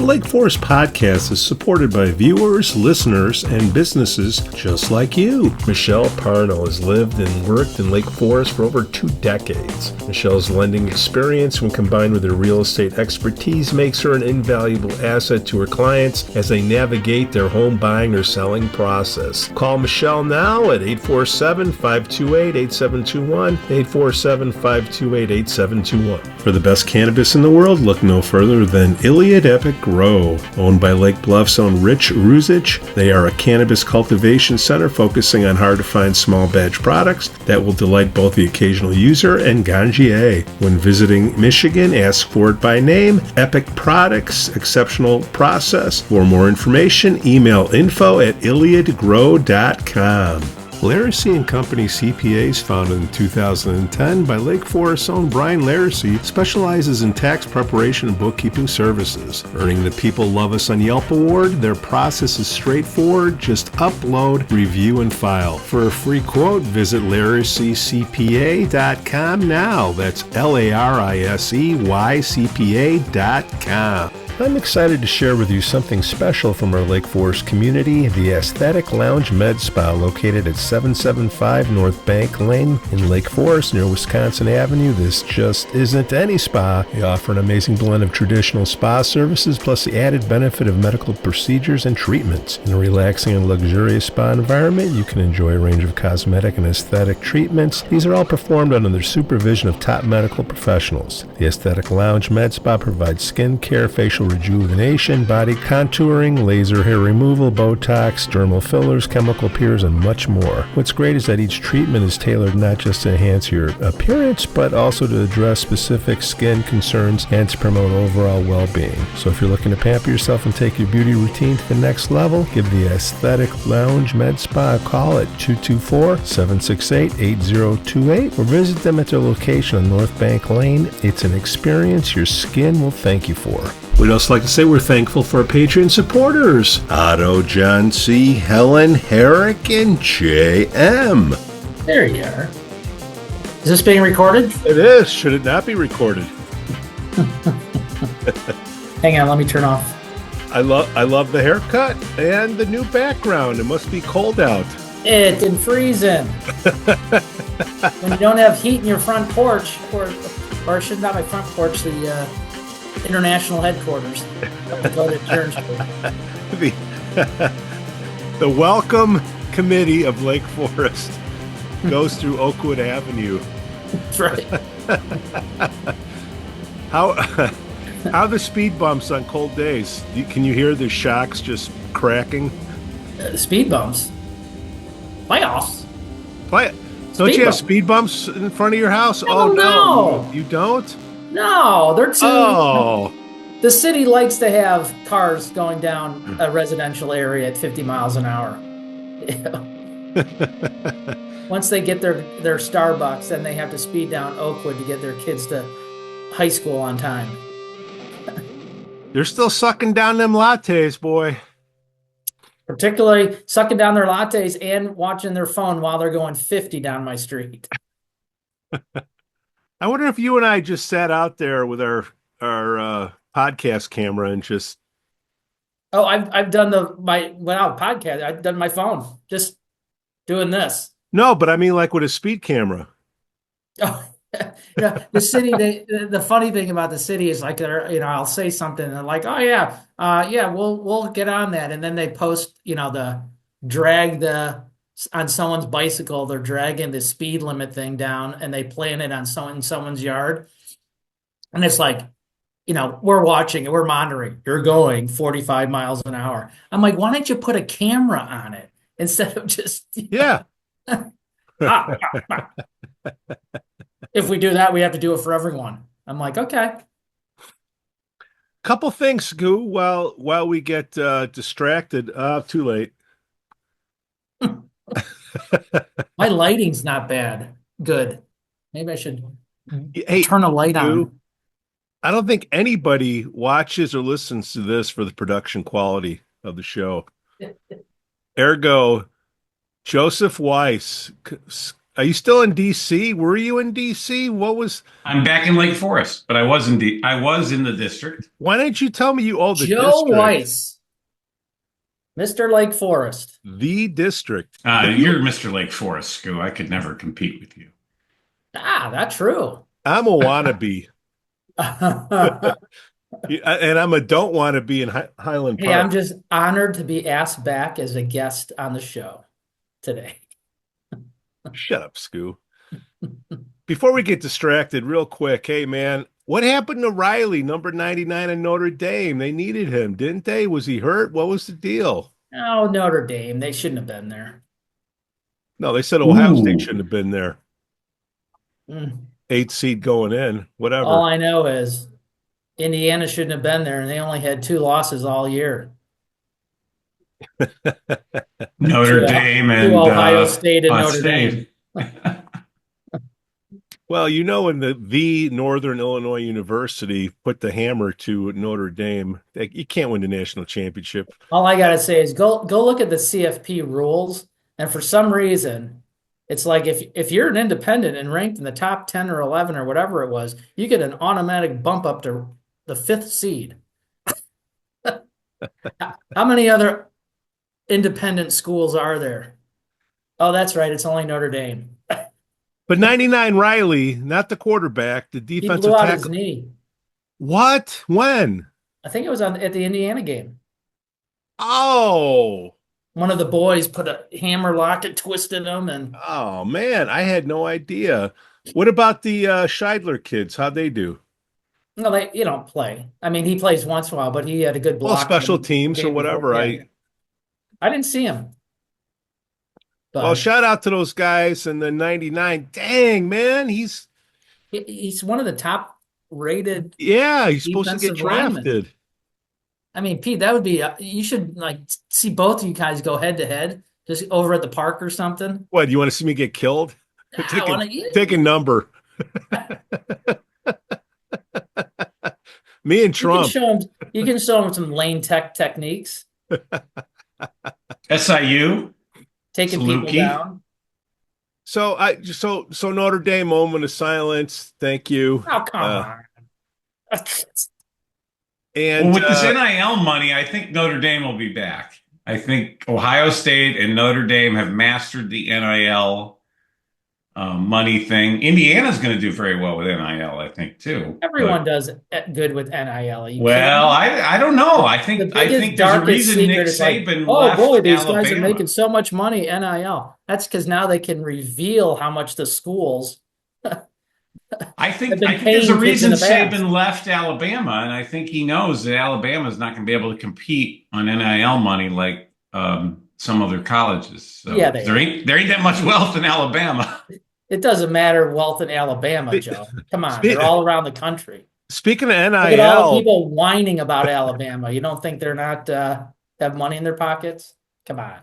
The Lake Forest Podcast is supported by viewers, listeners, and businesses just like you. Michelle Parno has lived and worked in Lake Forest for over 2 decades. Michelle's lending experience, when combined with her real estate expertise, makes her an invaluable asset to her clients as they navigate their home buying or selling process. Call Michelle now at 847-528-8721, 847-528-8721. For the best cannabis in the world, look no further than Iliad Epic Grow. Owned by Lake Bluff's own Rich Ruzich, they are a cannabis cultivation center focusing on hard-to-find small batch products that will delight both the occasional user and ganjier. When visiting Michigan, ask for it by name. Epic Products, exceptional process. For more information, email info@iliadgrow.com. Laracy & Company CPAs, founded in 2010 by Lake Forest's own Brian Laracy, specializes in tax preparation and bookkeeping services. Earning the People Love Us on Yelp award, their process is straightforward. Just upload, review, and file. For a free quote, visit LaracyCPA.com now. That's LARISEYCPA.com. I'm excited to share with you something special from our Lake Forest community, the Aesthetic Lounge Med Spa, located at 775 North Bank Lane in Lake Forest near Wisconsin Avenue. This just isn't any spa. They offer an amazing blend of traditional spa services plus the added benefit of medical procedures and treatments. In a relaxing and luxurious spa environment, you can enjoy a range of cosmetic and aesthetic treatments. These are all performed under the supervision of top medical professionals. The Aesthetic Lounge Med Spa provides skin care, facial rejuvenation, body contouring, laser hair removal, Botox, dermal fillers, chemical peels, and much more. What's great is that each treatment is tailored not just to enhance your appearance, but also to address specific skin concerns and to promote overall well-being. So if you're looking to pamper yourself and take your beauty routine to the next level, give the Aesthetic Lounge Med Spa a call at 224-768-8028 or visit them at their location on North Bank Lane. It's an experience your skin will thank you for. We'd also like to say we're thankful for our Patreon supporters, Otto, John C., Helen, Herrick, and J.M. There you are. Is this being recorded? It is. Should it not be recorded? Hang on, let me turn off. I love the haircut and the new background. It must be cold out. It's freezing. When you don't have heat in your front porch, or it should not my front porch, the international headquarters. The welcome committee of Lake Forest goes through Oakwood Avenue. That's right. How the speed bumps on cold days? Can you hear the shocks just cracking? Speed bumps? Playoffs? Don't you have speed bumps in front of your house? No. You don't? No, they're too. Oh. The city likes to have cars going down a residential area at 50 miles an hour. Once they get their Starbucks, then they have to speed down Oakwood to get their kids to high school on time. They're still sucking down them lattes, boy. Particularly sucking down their lattes and watching their phone while they're going 50 down my street. I wonder if you and I just sat out there with our podcast camera and just. Oh, I've done without podcast. I've done my phone, just doing this. No, but I mean like with a speed camera. Oh, yeah. The city. The funny thing about the city is like I'll say something and they're like, oh yeah, we'll get on that, and then they post on someone's bicycle, they're dragging the speed limit thing down and they plan it on someone's yard. And it's like, we're watching it, we're monitoring. You're going 45 miles an hour. I'm like, why don't you put a camera on it instead of just... Yeah. If we do that, we have to do it for everyone. I'm like, okay. Couple things, Skoo, while we get distracted. Too late. My lighting's not bad. Good. Maybe I should turn a light on. I don't think anybody watches or listens to this for the production quality of the show. Ergo, Joseph Weiss Are you still in DC? Were you in DC? I'm back in Lake Forest, but I was in the district. Why didn't you tell me you owe the Joe district? Weiss, Mr. Lake Forest. The district. But You're Mr. Lake Forest, Skoo. I could never compete with you. That's true. I'm a wannabe. And I'm a don't want to be in Highland Hey, I'm Park. just honored to be asked back as a guest on the show today. Shut up, Skoo. Before we get distracted, real quick, hey man, what happened to Rylie, number 99 in Notre Dame? They needed him, didn't they? Was he hurt? What was the deal? Oh, Notre Dame. They shouldn't have been there. No, they said Ohio State Ooh. shouldn't have been there. Mm. 8th seed going in, All whatever. I know is Indiana shouldn't have been there, and they only had 2 losses all year Notre Dame to and Ohio State and Notre Dame. State. Well, you know, when the Northern Illinois University put the hammer to Notre Dame, you can't win the national championship. All I gotta say is go look at the CFP rules, and for some reason, it's like if you're an independent and ranked in the top 10 or 11 or whatever it was, you get an automatic bump up to the 5th seed. How many other independent schools are there? Oh, that's right. It's only Notre Dame. But 99 Rylie, not the quarterback, the He defensive blew out his tackle. knee. What? When? I think it was at the Indiana game. Oh, One of the boys put a hammer lock and twisted him, and oh man, I had no idea. What about the Scheidler kids? How'd they do? no, they you don't play. I mean, he plays once in a while, but he had a good Well, block special the teams or game before. whatever. Yeah. I didn't see him, Well, but shout out to those guys and the 99. Dang, man, he's one of the top rated he's supposed to get defensive linemen. drafted. I mean, Pete, that would be you should like see both of you guys go head to head, just over at the park or something. What, you want to see me get killed? I want to. Take a number. Me and Trump. You can show him some lane techniques, SIU. taking people Saluki. down. So Notre Dame moment of silence. Thank you. Oh, come on. And Well, with this NIL money, I think Notre Dame will be back. I think Ohio State and Notre Dame have mastered the NIL money thing. Indiana's going to do very well with NIL, I think, too. Everyone does good with NIL. Well, I don't know. I think there's a darkest reason Nick secret is like, Saban oh left boy, these Alabama. guys are making so much money NIL. That's because now they can reveal how much the schools. I think been there's a paying kids in reason the past. Saban left Alabama, and I think he knows that Alabama is not going to be able to compete on NIL money like some other colleges. So Yeah, there ain't that much wealth in Alabama. It doesn't matter wealth in Alabama, Joe. Come on, they're all around the country. speaking of Look at all the NIL, people whining about Alabama. You don't think they're not have money in their pockets? Come on.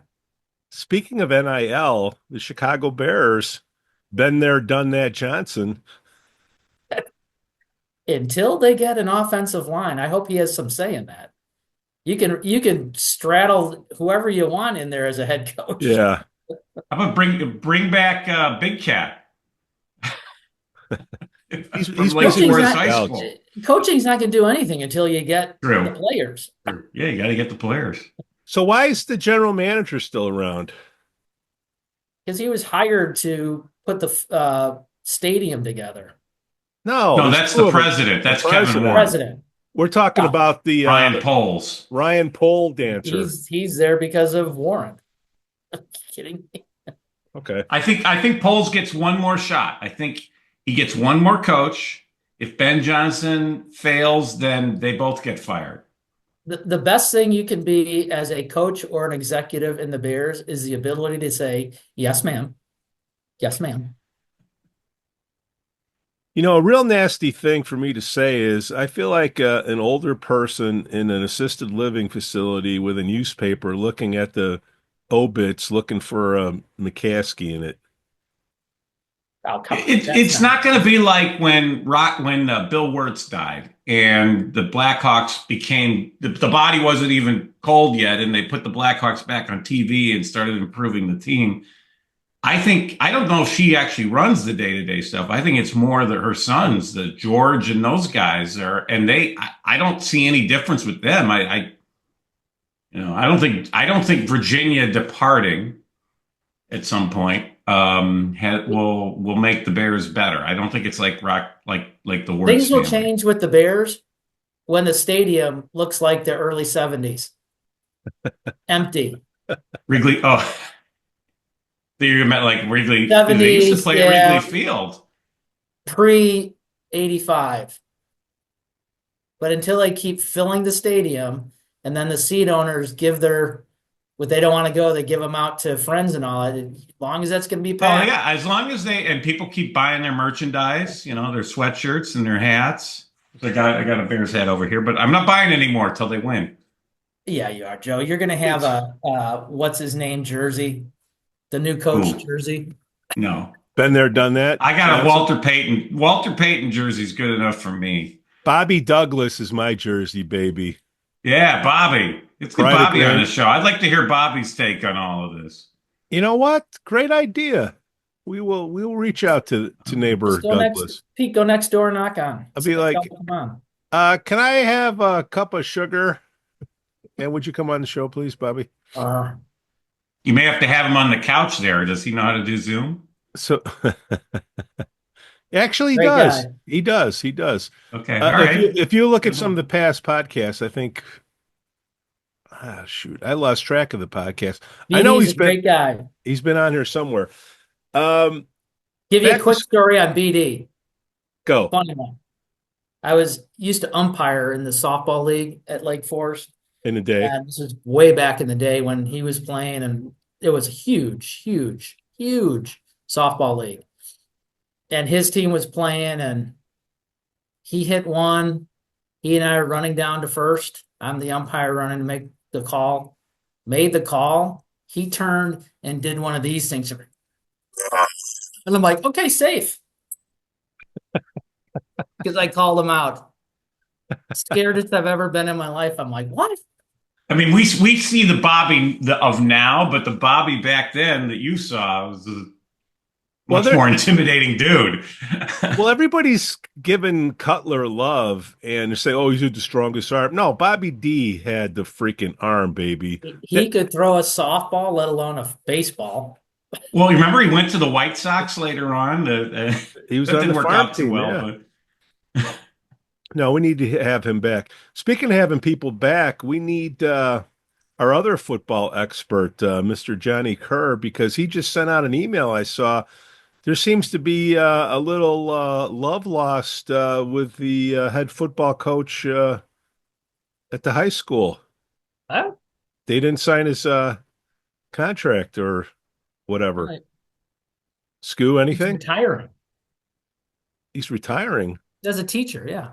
speaking of NIL, the Chicago Bears, been there, done that, Johnson. Until they get an offensive line, I hope he has some say in that. You can straddle whoever you want in there as a head coach. Yeah. How about bring back Big Cat? He's From Lake busy Forest working High out. School. Coaching's not going to do anything until you get True. the players. Yeah, you got to get the players. So why is the general manager still around? Because he was hired to put the stadium together. No, No, there's that's two the of them. president. That's The Kevin president. Warren. President. We're talking Oh. about the Ryan Poles. Ryan Pole dancer. He's there because of Warren. Kidding me? Okay. I think Poles gets one more shot. I think he gets one more coach. If Ben Johnson fails, then they both get fired. The best thing you can be as a coach or an executive in the Bears is the ability to say, yes, ma'am. Yes, ma'am. You know, a real nasty thing for me to say is I feel like an older person in an assisted living facility with a newspaper looking at the obits looking for McCaskey in it. Oh, come on. It's not going to be like when Bill Wirtz died and the Blackhawks became the body wasn't even cold yet, and they put the Blackhawks back on TV and started improving the team. I don't know if she actually runs the day-to-day stuff. I think it's more that her sons, the George and those guys are, and I don't see any difference with them. I don't think Virginia departing at some point will make the Bears better. I don't think it's like the Wirtz Things will family. change with the Bears when the stadium looks like the early 70s, empty. Wrigley, oh, you meant like Wrigley. They used to 70s, play at Wrigley yeah, Field. pre 85. But until they keep filling the stadium and then the seat owners give their what they don't want to go, they give them out to friends and all that. As long as that's going to be Oh packed. yeah, as long as and people keep buying their merchandise, their sweatshirts and their hats. I got a Bears hat over here, but I'm not buying anymore till they win. Yeah, you are, Joe. You're going to have a what's his name jersey, the new coach Ooh, jersey. no. Been there, done that. I got a Johnson? Walter Payton. Walter Payton jersey's good enough for me. Bobby Douglas is my jersey, baby. Yeah, Bobby. Let's get Pride of Bobby on the Grand. show. I'd like to hear Bobby's take on all of this. You know what? Great idea. We will reach out to neighbor Just go next, Douglas. Pete. Go next door, knock on. I'll be Say, like, come on. can I have a cup of sugar? And would you come on the show, please, Bobby? You may have to have him on the couch there. Does he know how to do Zoom? So actually, he Great does. guy. He does. He does. Okay. All right. If you look at some of the past podcasts, I think, shoot, I lost track of the podcast. I know BD's a great guy. he's been on here somewhere. Give you a Back quick to- story on BD. Go. Funny one. I used to umpire in the softball league at Lake Forest. In a day. And this is way back in the day when he was playing, and it was a huge, huge, huge softball league. And his team was playing, and he hit one. He and I are running down to first. I'm the umpire running to make the call. Made the call. He turned and did one of these things. And I'm like, okay, safe. Because I called him out. Scaredest I've ever been in my life. I'm like, what? I mean, we see the Bobby of now, but the Bobby back then that you saw was a much more intimidating dude. Well, everybody's given Cutler love and say, "Oh, he's the strongest arm." No, Bobby D had the freaking arm, baby. He could throw a softball, let alone a baseball. Well, you remember he went to the White Sox later on. He was that on didn't the work farm out too team, well, yeah. but No, we need to have him back. Speaking of having people back, we need our other football expert, Mr. Jon Kerr, because he just sent out an email I saw. There seems to be a little love lost with the head football coach at the high school. Huh? They didn't sign his contract or whatever. Right. Skoo, He's anything? retiring He's retiring. as a teacher. Yeah,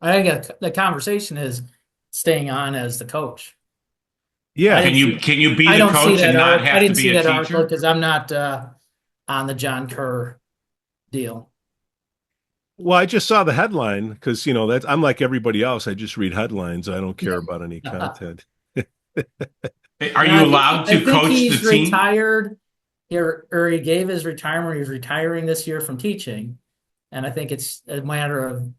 I think the conversation is staying on as the coach. Yeah. can you be I the don't see coach that and not I have didn't to see be a that article teacher? because I'm not on the Jon Kerr deal. Well, I just saw the headline because that's I'm like everybody else. I just read headlines. I don't care about any content. Are you allowed to I think coach he's the team? retired here, or he gave his retirement. He's retiring this year from teaching, and I think it's a matter of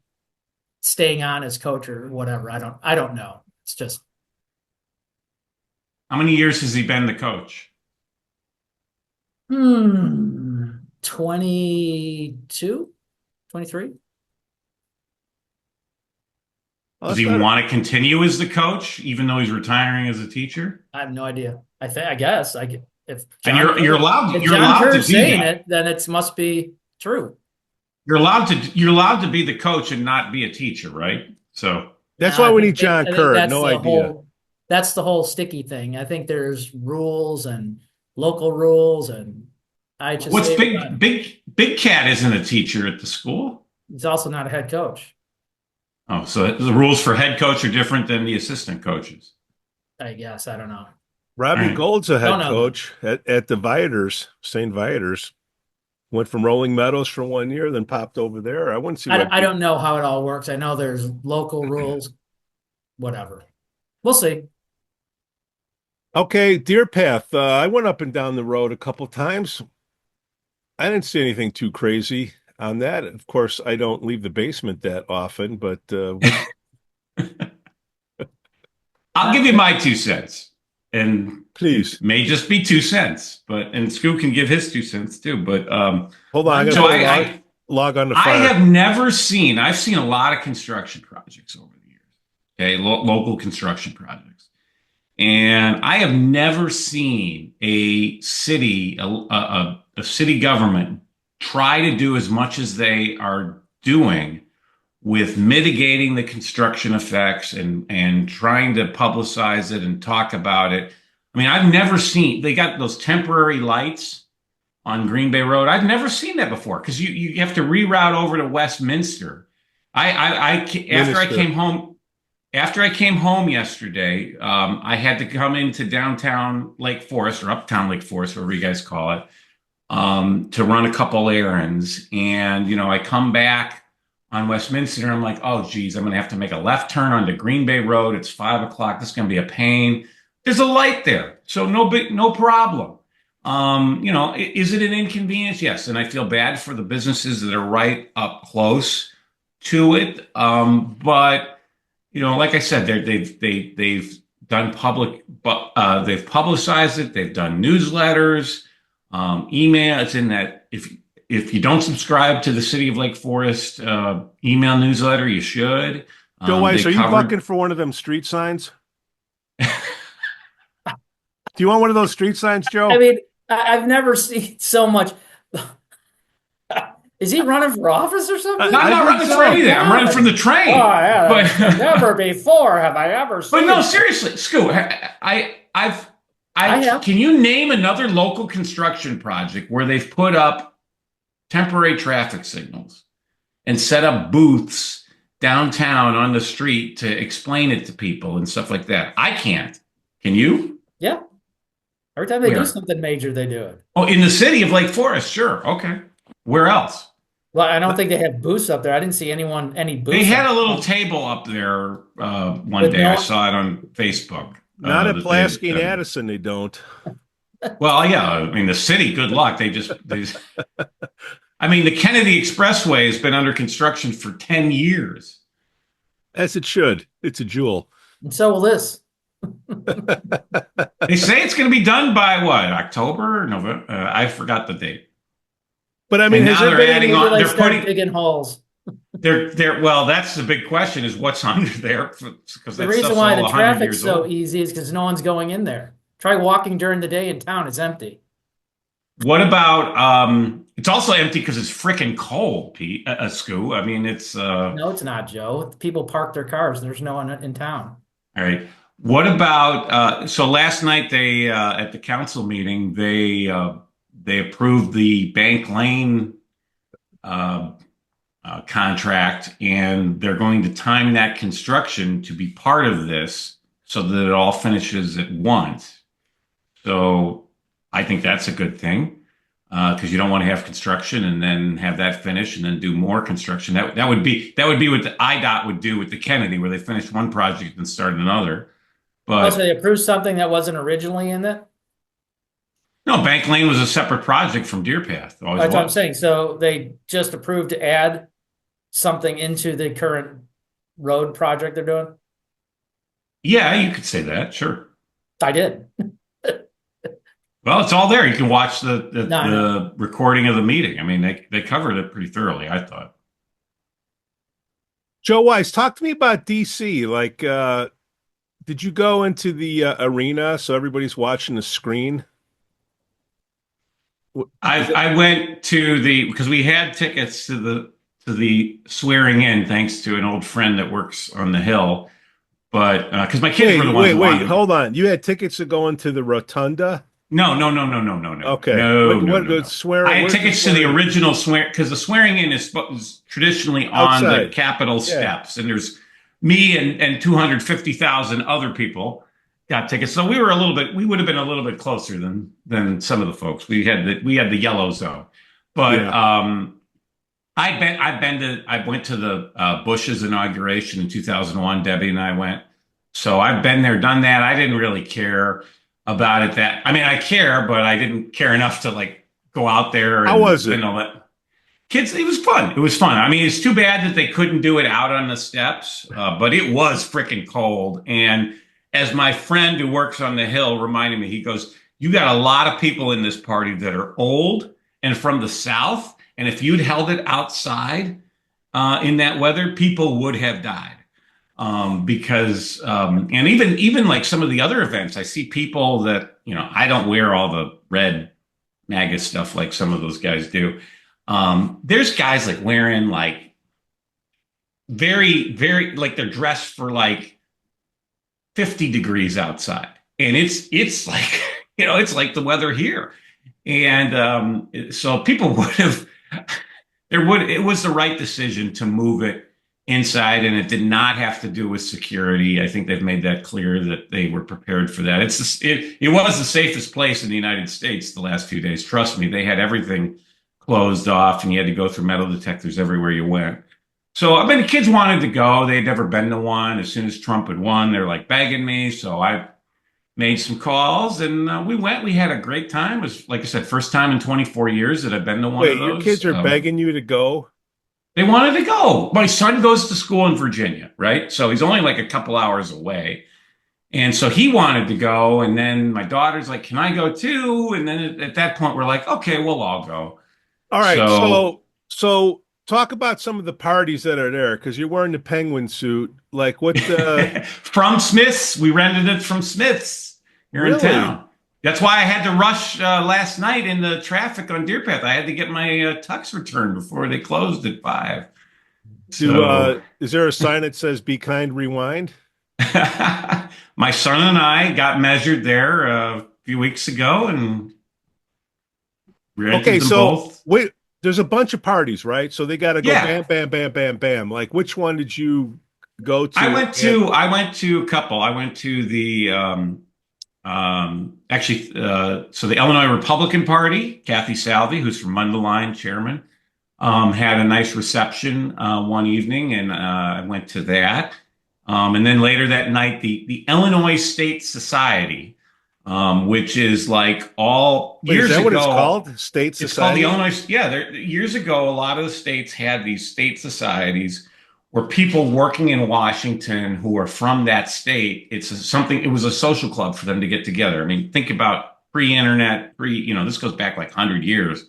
staying on as coach or whatever. I don't know. It's just How many years has he been the coach? 22, 23. Does he want to continue as the coach, even though he's retiring as a teacher? I have no idea. I guess if And Jon you're allowed if you're Jon allowed to Kerr's do saying that. it, then it must be true. You're allowed to be the coach and not be a teacher, right? So That's And why I we think need Jon Kerr. that's No the idea. that's the whole sticky thing. I think there's rules and local rules, and I just what's say Big Cat isn't a teacher at the school. he's also not a head coach. Oh, so the rules for head coach are different than the assistant coaches. I guess I don't know. Robbie All right. Gold's a head Don't know coach at the Viators, St. Viators. Went from Rolling Meadows for 1 year, then popped over there. I wouldn't see why. I don't know how it all works. I know there's local rules, whatever. We'll see. Okay, Deer Path. I went up and down the road a couple times. I didn't see anything too crazy on that. Of course, I don't leave the basement that often, but I'll give you my 2 cents, and please may just be 2 cents, but and Skoo can give his 2 cents too. But hold on. I gotta so put a log on the I fire. have never seen. I've seen a lot of construction projects over the years. Okay, local construction projects, and I have never seen a city, a city government try to do as much as they are doing with mitigating the construction effects and trying to publicize it and talk about it. I mean, I've never seen they got those temporary lights on Green Bay Road. I've never seen that before because you have to reroute over to Westminster. After I Minister. came home yesterday, I had to come into downtown Lake Forest or uptown Lake Forest, whatever you guys call it, to run a couple errands. And I come back on Westminster, and I'm like, oh geez, I'm gonna have to make a left turn onto Green Bay Road. It's 5 o'clock. This is gonna be a pain. There's a light there, so no problem. Is it an inconvenience? Yes, and I feel bad for the businesses that are right up close to it. But like I said, they've done public, but they've publicized it. They've done newsletters, email. It's in that if you don't subscribe to the City of Lake Forest email newsletter, you should. Joe Weiss, are you bucking for one of them street signs? Do you want one of those street signs, Joe? I mean, I've never seen so much. Is he running for office or something? I'm not running for anything. I'm running from the train. Oh, yeah, but never before have I ever seen. But no, seriously, Skoo, can you name another local construction project where they've put up temporary traffic signals and set up booths downtown on the street to explain it to people and stuff like that? I can't. Can you? Yeah. Every time they do something major, they do it. Oh, in the city of Lake Forest, sure. Okay. Where else? Well, I don't think they have booths up there. I didn't see any booths. They had a little table up there one day. I saw it on Facebook. Not at Pulaski and Addison, they don't. Well, yeah. I mean, the city, good luck. I mean, the Kennedy Expressway has been under construction for 10 years. As it should. It's a jewel. And so will this. They say it's going to be done by what? October or November? I forgot the date. But I mean, now they're adding on. They're putting digging holes. Well, that's the big question: is what's under there? Because the reason why the traffic's so easy is because no one's going in there. Try walking during the day in town; it's empty. What about? It's also empty because it's freaking cold, Pete. Skoo. I mean, it's. No, it's not, Joe. People park their cars. There's no one in town. All right. What about? So last night they at the council meeting they approved the Bank Lane contract, and they're going to time that construction to be part of this so that it all finishes at once. So I think that's a good thing because you don't want to have construction and then have that finish and then do more construction. That would be what the IDOT would do with the Kennedy, where they finished one project and started another. But so they approved something that wasn't originally in it? No, Bank Lane was a separate project from Deer Path. That's what I'm saying. So they just approved to add something into the current road project they're doing? Yeah, you could say that. Sure. I did. Well, it's all there. You can watch the recording of the meeting. I mean, they covered it pretty thoroughly, I thought. Joe Weiss, talk to me about DC. Like, did you go into the arena so everybody's watching the screen? I went to because we had tickets to the swearing in, thanks to an old friend that works on the Hill. But because my kids were the ones. Wait, hold on. You had tickets to go into the rotunda? No. Okay. No. Swearing? I had tickets to the original swear because the swearing in is traditionally on the Capitol steps, and there's me and 250,000 other people got tickets. So we would have been a little bit closer than some of the folks. We had the yellow zone, but I went to the Bush's inauguration in 2001. Debbie and I went. So I've been there, done that. I didn't really care about it I care, but I didn't care enough to go out there How was it? and all that. Kids, it was fun. It was fun. I mean, it's too bad that they couldn't do it out on the steps, but it was freaking cold. And as my friend who works on the hill reminded me, he goes, "You got a lot of people in this party that are old and from the South. And if you'd held it outside in that weather, people would have died." Because and even like some of the other events, I see people that, I don't wear all the red MAGA stuff like some of those guys do. There's guys like wearing like very, very, like they're dressed for like 50 degrees outside. And it's like, it's like the weather here. And so people would have, it was the right decision to move it inside, and it did not have to do with security. I think they've made that clear that they were prepared for that. It was the safest place in the United States the last few days. Trust me, they had everything closed off, and you had to go through metal detectors everywhere you went. So, I mean, the kids wanted to go. They had never been to one. As soon as Trump had won, they're like begging me. So I made some calls, and we went. We had a great time. It was, like I said, first time in 24 years that I've been to one of those. Your kids are begging you to go? They wanted to go. My son goes to school in Virginia, right? So he's only like a couple hours away. And so he wanted to go. And then my daughter's like, "Can I go too?" And then at that point, we're like, "Okay, we'll all go." All right. So talk about some of the parties that are there, because you're wearing the penguin suit. Like what from Smith's. We rented it from Smith's here in town. That's why I had to rush last night in the traffic on Deer Path. I had to get my tux returned before they closed at 5. Is there a sign that says "Be kind, rewind"? My son and I got measured there a few weeks ago, and rented them both. Wait, there's a bunch of parties, right? So they got to go bam, bam, bam, bam, bam. Like, which one did you go to? I went to a couple. I went to the so the Illinois Republican Party. Kathy Salvi, who's from Mundelein, chairman, had a nice reception one evening, and I went to that. And then later that night, the Illinois State Society, which is like all years ago. Is that what it's called? State Society? It's called the Illinois. Yeah, years ago, a lot of the states had these state societies where people working in Washington who are from that state, it was a social club for them to get together. I mean, think about pre-internet, this goes back like 100 years.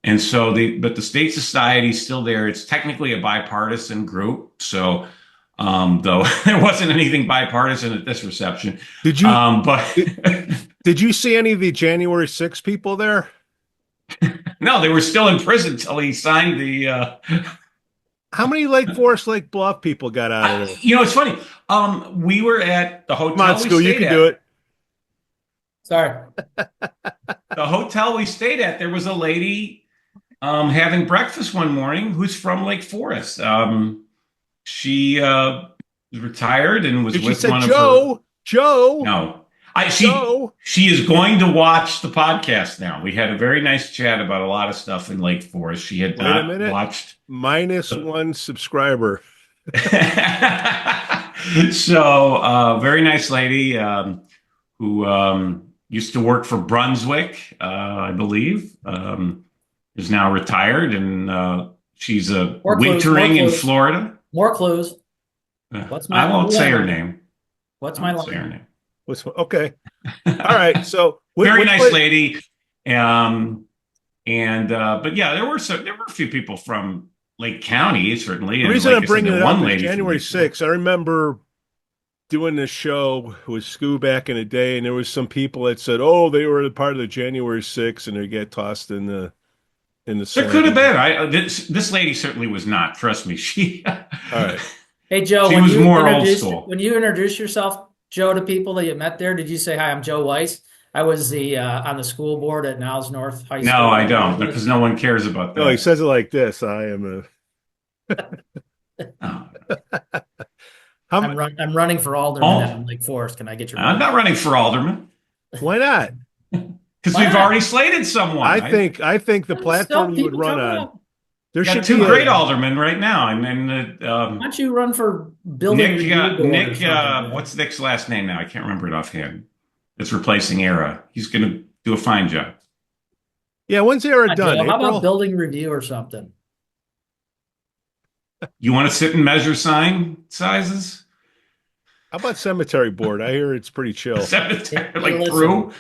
And so but the state society is still there. It's technically a bipartisan group. So, though there wasn't anything bipartisan at this reception. Did you, did you see any of the January 6 people there? No, they were still in prison till he signed the, How many Lake Forest, Lake Bluff people got out of there? It's funny. We were at the hotel. Come on, Skoo, you can do it. Sorry. The hotel we stayed at, there was a lady having breakfast one morning who's from Lake Forest. She retired and was with one of her. Joe. No, she is going to watch the podcast now. We had a very nice chat about a lot of stuff in Lake Forest. She had not watched. -1 subscriber. So, very nice lady who used to work for Brunswick, I believe, is now retired, and she's wintering in Florida. More clues. I won't say her name. What's my say her name? Okay. All right. So very nice lady. But yeah, there were a few people from Lake County, certainly. The reason I'm bringing it up is January 6th. I remember doing this show with Skoo back in the day, and there was some people that said, "Oh, they were part of the January 6th," and they get tossed in the. There could have been. This lady certainly was not. Trust me. All right. Hey Joe, she was more old school. When you introduced yourself, Joe, to people that you met there, did you say, "Hi, I'm Joe Weiss. I was on the school board at Niles North High School"? No, I don't, because no one cares about that. No, he says it like this. I am I'm running for alderman in Lake Forest. Can I get your vote? I'm not running for alderman. Why not? Because we've already slated someone. I think the platform you would run on. There should be 2 great aldermen right now, and then why don't you run for building? Nick, what's Nick's last name now? I can't remember it offhand. It's replacing Era. He's going to do a fine job. Yeah, when's the era Joe, done? how about April? building review or something? You want to sit and measure sign sizes? How about cemetery board? I hear it's pretty chill. Cemetery, Hey, like listen, Prue?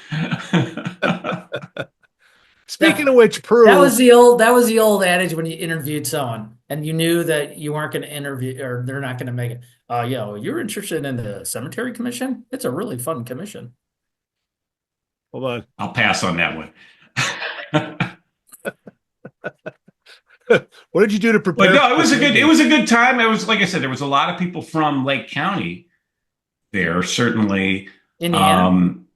Speaking that of which, that Prue, was the old adage when you interviewed someone and you knew that you weren't going to interview or they're not going to make it. Yeah, well, you're interested in the cemetery commission? It's a really fun commission. hold on. I'll pass on that one. What did you do to But prepare no, for this it meeting? was a good time. It was, like I said, there was a lot of people from Lake County there, certainly. Indiana? Um,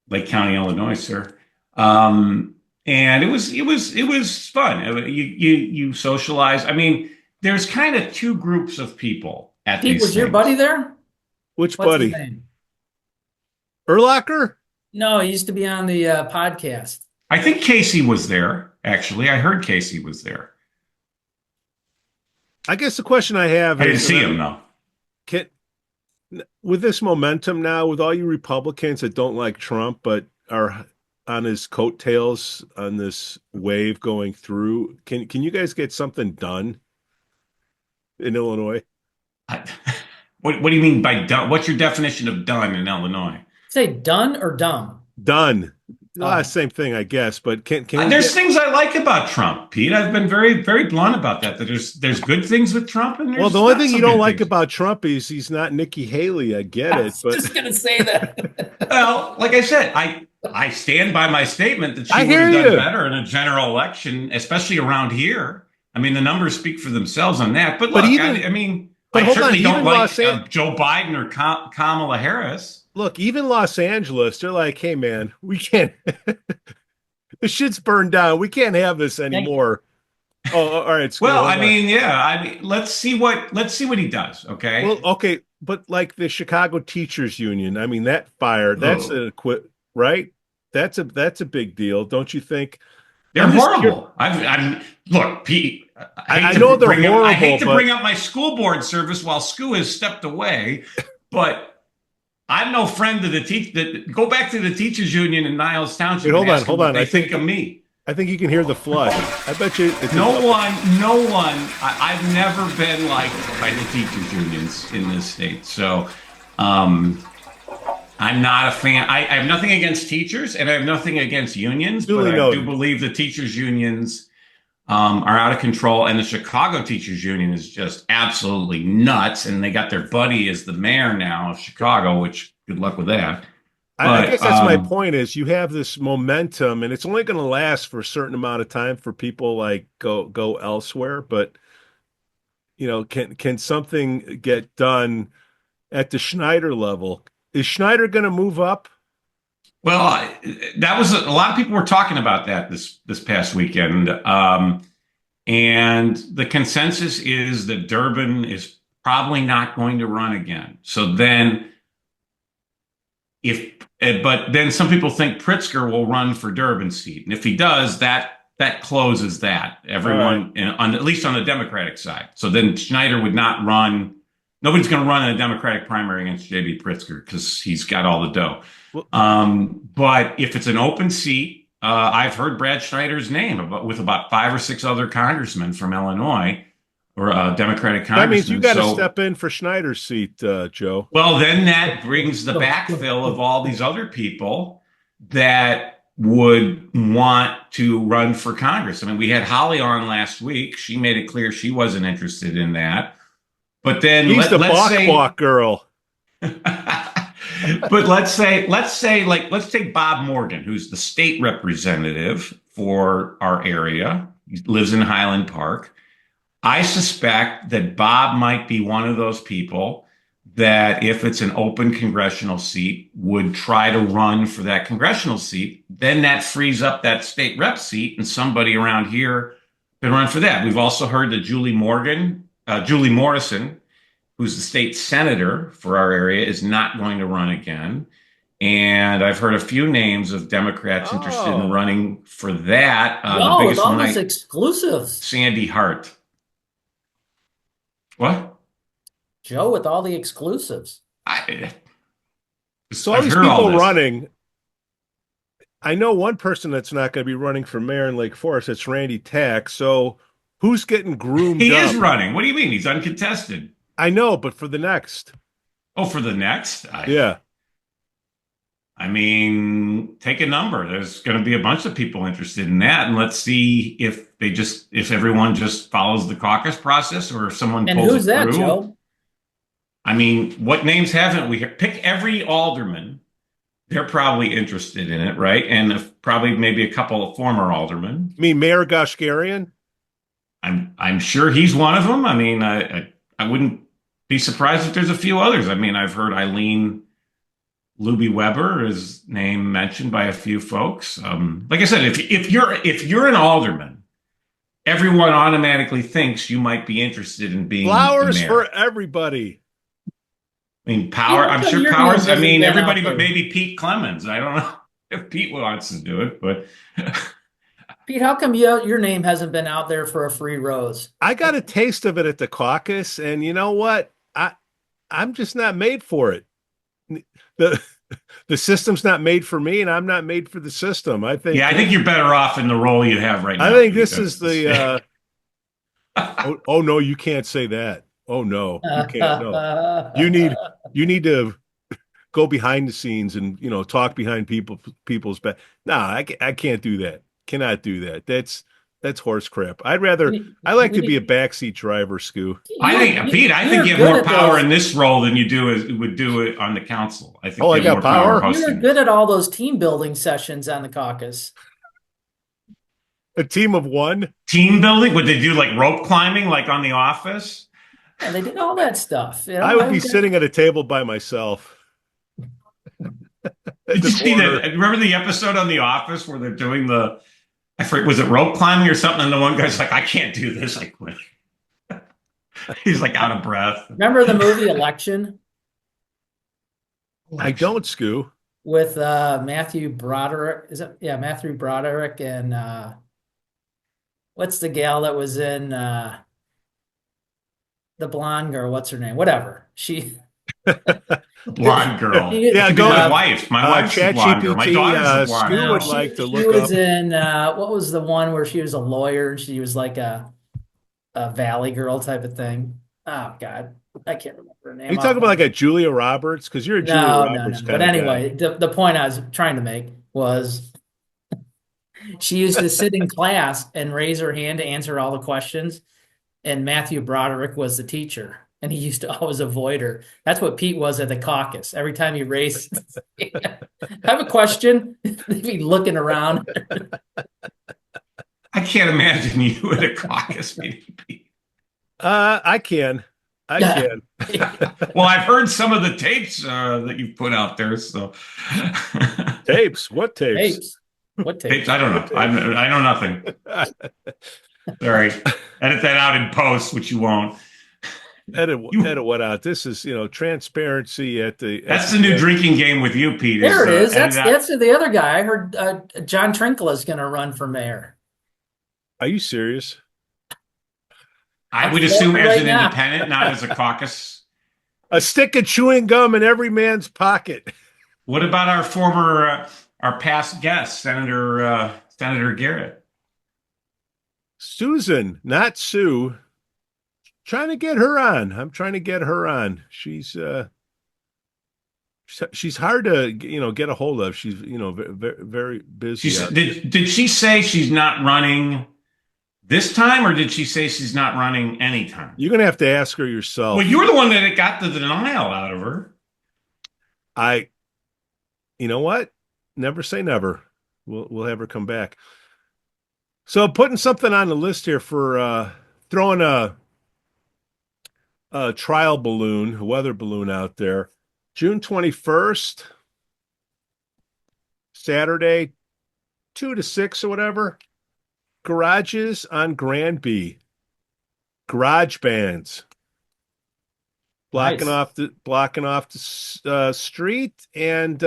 Lake County, Illinois, sir. And it was fun. You socialize. I mean, there's kind of two groups of people at Pete, these was your buddy things. there? Which What's his buddy? name? Erlacher? No, he used to be on the podcast. I think Casey was there, actually. I heard Casey was there. I guess the question I have I didn't is, see him though. can, with this momentum now, with all you Republicans that don't like Trump but are on his coattails on this wave going through, can you guys get something done in Illinois? I, what do you mean by done? What's your definition of done in Illinois? Say done or dumb? Done. Oh. Same thing, I guess. But can we There's get, things I like about Trump, Pete. I've been very, very blunt about that. That there's good things with Trump, and there's well, the only not thing some you don't good like things. about Trump is he's not Nikki Haley. I get I it, was but just gonna say that. Well, like I said, I stand by my statement that I she would hear have done you. better in a general election, especially around here. I mean, the numbers speak for themselves on that. But But look, even I mean, but I hold on, certainly don't even like Los An Joe Biden or Kamala Harris. look, even Los Angeles, they're like, hey man, we can't the shit's burned down. We can't have this anymore. Oh, all right, Skoo, Well, hold I on. mean, yeah, I mean, let's see what he does. Well, Okay. okay, but like the Chicago Teachers Union, I mean that fire, that's Oh, a quit, right? That's a big deal, don't you think? they're I'm just curious. horrible. I'm look, Pete. I know they're I hate horrible, to but bring up my school board service while Skoo has stepped away, but I'm no friend to the teach. Go back to the teachers union in Niles wait, Township and ask them hold what on. they think of me. I think you can hear the flush. I bet you it's No one. I've never been liked by the teachers unions in this state, so I'm not a fan. I have nothing against teachers, and I have nothing against unions, but duly I do noted. believe the teachers unions are out of control, and the Chicago Teachers Union is just absolutely nuts. And they got their buddy as the mayor now of Chicago, which good luck with that. I But guess that's my point is you have this momentum and it's only going to last for a certain amount of time for people like go elsewhere. But can something get done at the Schneider level? Is Schneider going to move up? well, that was a lot of people were talking about that this past weekend, and the consensus is that Durbin is probably not going to run again. So then, but then some people think Pritzker will run for Durbin's seat, and if he does, that closes that. All right. Everyone, at least on the Democratic side. So then Schneider would not run. Nobody's going to run in a Democratic primary against J.B. Pritzker because he's got all the dough. Well, But if it's an open seat, I've heard Brad Schneider's name with about 5 or 6 other congressmen from Illinois or Democratic congressmen. that means you got to step in for Schneider's seat, Joe. Well, then that brings the backfill of all these other people that would want to run for Congress. I mean, we had Holly on last week. She made it clear she wasn't interested in that. But then He's the let's say, balk girl. but let's take Bob Morgan, who's the state representative for our area. He lives in Highland Park. I suspect that Bob might be one of those people that, if it's an open congressional seat, would try to run for that congressional seat. Then that frees up that state rep seat, and somebody around here can run for that. We've also heard that Julie Morrison, who's the state senator for our area, is not going to run again. And I've heard a few names of Democrats interested in running for that. The No, with biggest all one, these exclusives. Sandy Hart. What? Joe with all the exclusives. So all I've these heard all people this. running, I know one person that's not going to be running for mayor in Lake Forest. It's Randy Tack. So who's getting groomed He is up? running. What do you mean? He's uncontested. I know, but for the next. Oh, for the next? Yeah. I mean, take a number. There's going to be a bunch of people interested in that, and let's see if everyone just follows the caucus process or if someone And pulls who's it that, through. Joe? I mean, what names haven't we? Pick every alderman. They're probably interested in it, right? And probably maybe a couple of former aldermen. I mean, Mayor Goshgarian? I'm sure he's one of them. I mean, I wouldn't be surprised if there's a few others. I mean, I've heard Eileen Luby Weber is name mentioned by a few folks. Like I said, if you're an alderman, everyone automatically thinks you might be interested in being the Flowers mayor. for everybody. I mean, Power. Yeah, I'm so sure your Powers. name I mean, hasn't been everybody out but there. maybe Pete Clemens. I don't know if Pete wants to do it, but Pete, how come your name hasn't been out there for a free rose? I got a taste of it at the caucus, and you know what? I'm just not made for it. The the system's not made for me, and I'm not made for the system. yeah, I think you're better off in the role you have right now. I think Pete. this is the oh no, you can't say that. Oh no, you can't. No. You need to go behind the scenes and talk behind people's back. No, I can't do that. Cannot do that. That's horse crap. I like to be a backseat driver, Skoo. Pete, I think you have more power in this role than would do it on the council. I think Oh, you I have got more power power? You're hosting. good at all those team building sessions on the caucus. A team of one? Team building? Would they do like rope climbing, like on The Office? Yeah, they did all that stuff. I would be sitting at a table by myself. Did you see that? Remember the episode on The Office where they're doing I forget, was it rope climbing or something? And the one guy's like, I can't do this. I quit. He's like out of breath. Remember the movie Election I don't, Skoo. with Matthew Broderick? Is it? Yeah, Matthew Broderick and what's the gal that was in the blonde girl? What's her name? Whatever. Blonde girl. Yeah, go my wife. My wife's a blonde girl. My daughter's a blonde Skoo girl. would like to look She was up. in what was the one where she was a lawyer and she was like a Valley girl type of thing. Oh God, I can't remember her name. Are you talking about like a Julia Roberts? Because you're a Julia Roberts kind But of anyway, guy. the point I was trying to make was she used to sit in class and raise her hand to answer all the questions, and Matthew Broderick was the teacher, and he used to always avoid her. That's what Pete was at the caucus. Every time he raised, I have a question. He'd be looking around. I can't imagine you at a caucus meeting, Pete. I can. Well, I've heard some of the tapes that you've put out there. So Tapes? What tapes? What tapes? I don't know. I know nothing. Sorry. Edit that out in post, which you won't. Edit what out? This is transparency at the. That's the new drinking game with you, Pete. There it is. That's the other guy. I heard Jon Trinkle is going to run for mayor. Are you serious? I would assume as an independent, not as a caucus. A stick of chewing gum in every man's pocket. What about our past guest, Senator Garrett? Susan, not Sue. Trying to get her on. I'm trying to get her on. She's hard to get a hold of. She's very, very busy. Did she say she's not running this time, or did she say she's not running anytime? You're gonna have to ask her yourself. Well, you're the one that got the denial out of her. You know what? Never say never. We'll have her come back. So putting something on the list here for throwing a trial balloon, a weather balloon out there. June 21st, Saturday, 2 to 6 or whatever. Garages on Granby. Garage bands. Blocking off the street, and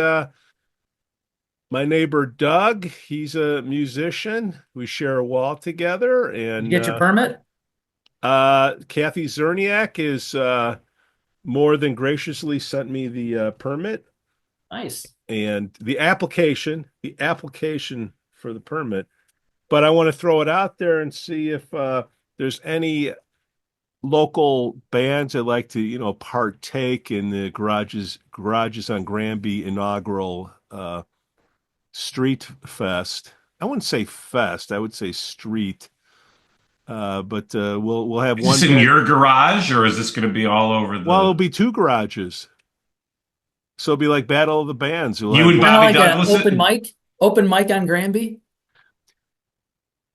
my neighbor Doug, he's a musician. We share a wall together. And you get your permit? Kathy Zerniak is more than graciously sent me the permit. Nice. and the application for the permit. But I want to throw it out there and see if there's any local bands that like to, partake in the garages on Granby inaugural street fest. I wouldn't say fest, I would say street. But we'll have Is one this in band. your garage, or is this going to be all over Well, it'll the? be two garages. So it'll be like Battle of the Bands. You'll You have and Kind of Bobby like an Douglas? open mic on Granby.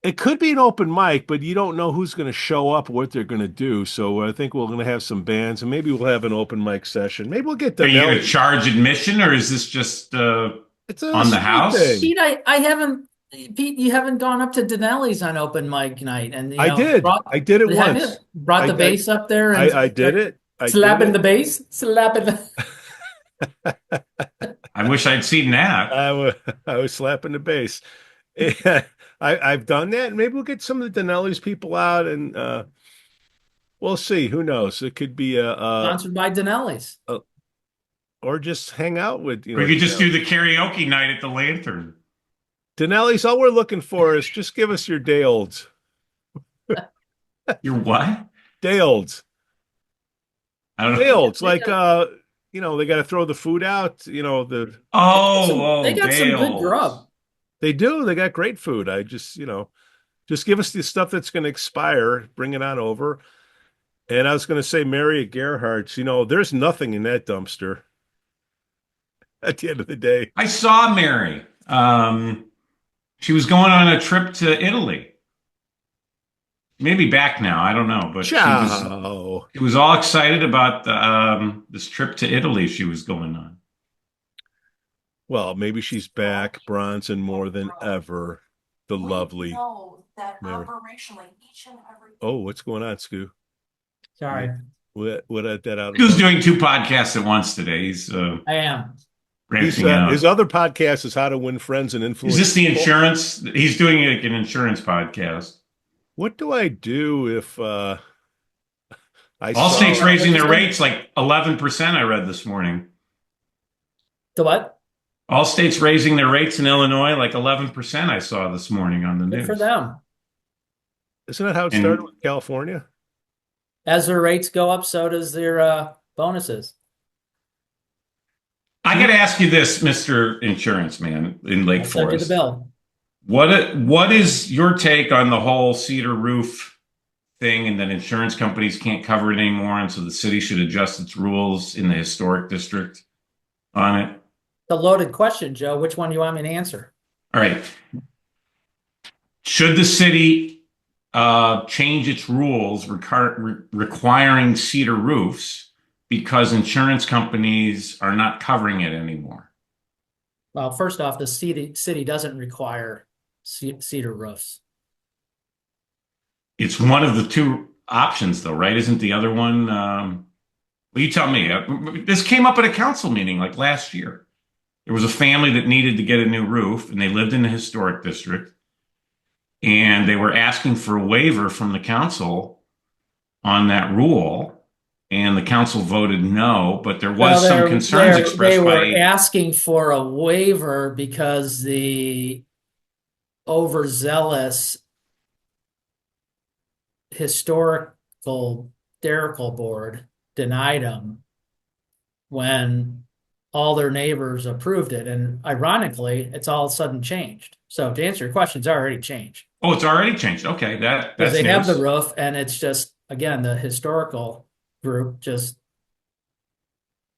It could be an open mic, but you don't know who's going to show up, what they're going to do. So I think we're going to have some bands, and maybe we'll have an open mic session. Maybe we'll get Are you going to Denelli. charge admission, or is this just It's a on the street house? thing. Pete, I haven't. Pete, you haven't gone up to Denelli's on open mic night, and I did. brought I did it have you once. brought I the I bass up there and I did it. I did slapping it. the bass, slapping. I wish I'd seen that. I was slapping the bass. And I've done that. Maybe we'll get some of the Denelli's people out, and we'll see. Who knows? It could be Sponsored by Denelli's. or just hang out with Or you could just do the karaoke night at the Lantern. Denelli's. All we're looking for is just give us your day olds. Your what? Day olds. I don't Day know. olds. Like they got to throw the food out. They got some good Dales. grub. They do. They got great food. I just just give us the stuff that's going to expire. Bring it on over. And I was going to say, Mary at Gerhardt's. There's nothing in that dumpster. At the end of the day, I saw Mary. She was going on a trip to Italy. Maybe back now. I don't know, but ciao. she was all excited about this trip to Italy she was going on. Well, maybe she's back, Bronson, more than ever. The lovely Mary. Oh, what's going on, Skoo? Sorry, What that out? He was doing two podcasts at once today. He's I am. ramping out. His other podcast is How to Win Friends and Influence. Is this the People. insurance? He's doing like an insurance podcast. What do I do if I Allstate's saw raising their rates like 11%, I read this morning. The what? Allstate's raising their rates in Illinois like 11%, I saw this morning on the Good news. for them. Isn't that how it started with California? As their rates go up, so does their bonuses. I got to ask you this, Mr. Insurance Man in Lake I'll send you the Forest. bill. What is your take on the whole Cedar roof thing, and that insurance companies can't cover it anymore, and so the city should adjust its rules in the historic district on it? The loaded question, Joe. Which one do you want me to answer? All right. Should the city change its rules requiring cedar roofs because insurance companies are not covering it anymore? Well, first off, the city doesn't require cedar roofs. It's one of the two options, though, right? Isn't the other one? Well, you tell me. This came up at a council meeting like last year. There was a family that needed to get a new roof, and they lived in the historic district. And they were asking for a waiver from the council on that rule. And the council voted no, but there was some concerns expressed They were by... asking for a waiver because the overzealous historical board denied them when all their neighbors approved it. And ironically, it's all of a sudden changed. So to answer your question, it's already changed. Oh, it's already changed. Okay, that's because they have news. the roof, and it's just, again, the historical group just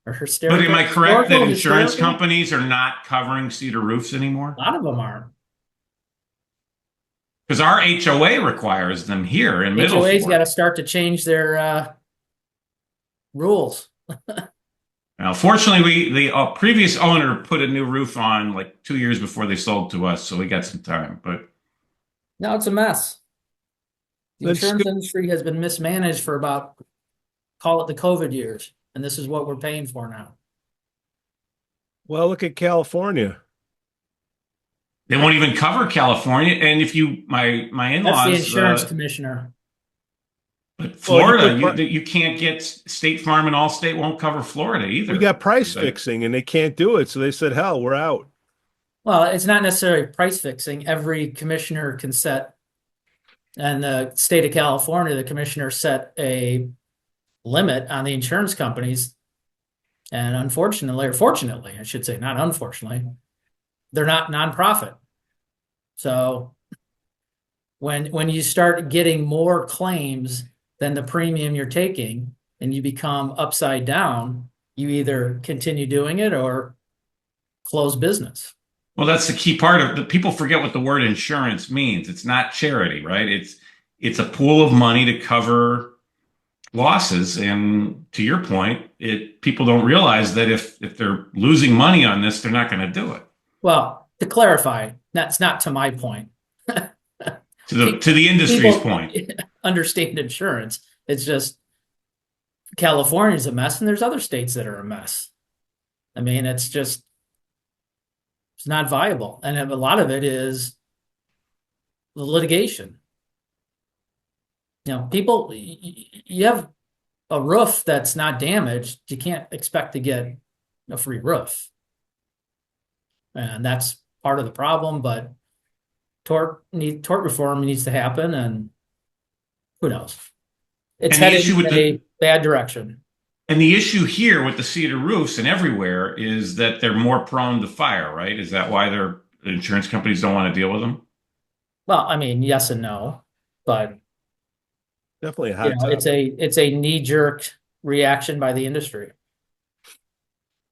are hysterical. But am I correct that insurance hysterical? companies are not covering cedar roofs anymore? A lot of them are. Because our HOA requires them here in Middlesbrough. HOA's got to start to change their rules. Now, fortunately, the previous owner put a new roof on like 2 years before they sold to us, so we got some time. But Now it's a mess. The Let's insurance industry has been mismanaged for about, call it the COVID years, and this is what we're paying for now. Well, look at California. they won't even cover California. And if you, my That's in-laws, the insurance commissioner. But Well, Florida, you can't get State Farm and Allstate won't cover Florida we either. got price fixing and they can't do it. So they said, hell, we're out. Well, it's not necessarily price fixing. Every commissioner can set, and the state of California, the commissioner set a limit on the insurance companies. And unfortunately, or fortunately, I should say, not unfortunately, they're not nonprofit. So when you start getting more claims than the premium you're taking and you become upside down, you either continue doing it or close business. Well, that's the key part of the people forget what the word insurance means. It's not charity, right? It's a pool of money to cover losses. And to your point, people don't realize that if they're losing money on this, they're not going to do it. Well, to clarify, that's not to my point. To the industry's People point. understand insurance. It's just California's a mess, and there's other states that are a mess. I mean, it's not viable, and a lot of it is the litigation. You know, people, you have a roof that's not damaged, you can't expect to get a free roof, and that's part of the problem. But tort reform needs to happen, and who knows? It's And the headed issue in a bad direction. And the issue here with the cedar roofs and everywhere is that they're more prone to fire, right? Is that why the insurance companies don't want to deal with them? Well, I mean, yes and no, but Definitely a hot topic. it's a knee-jerk reaction by the industry.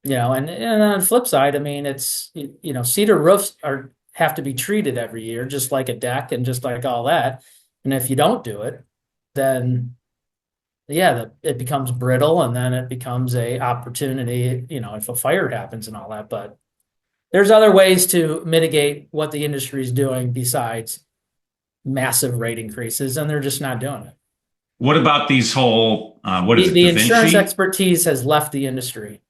And on the flip side, I mean, it's cedar roofs have to be treated every year, just like a deck and just like all that. And if you don't do it, then it becomes brittle, and then it becomes a opportunity, if a fire happens and all that. But there's other ways to mitigate what the industry is doing besides massive rate increases, and they're just not doing it. What about these whole, what is it, The Da insurance Vinci? expertise has left the industry.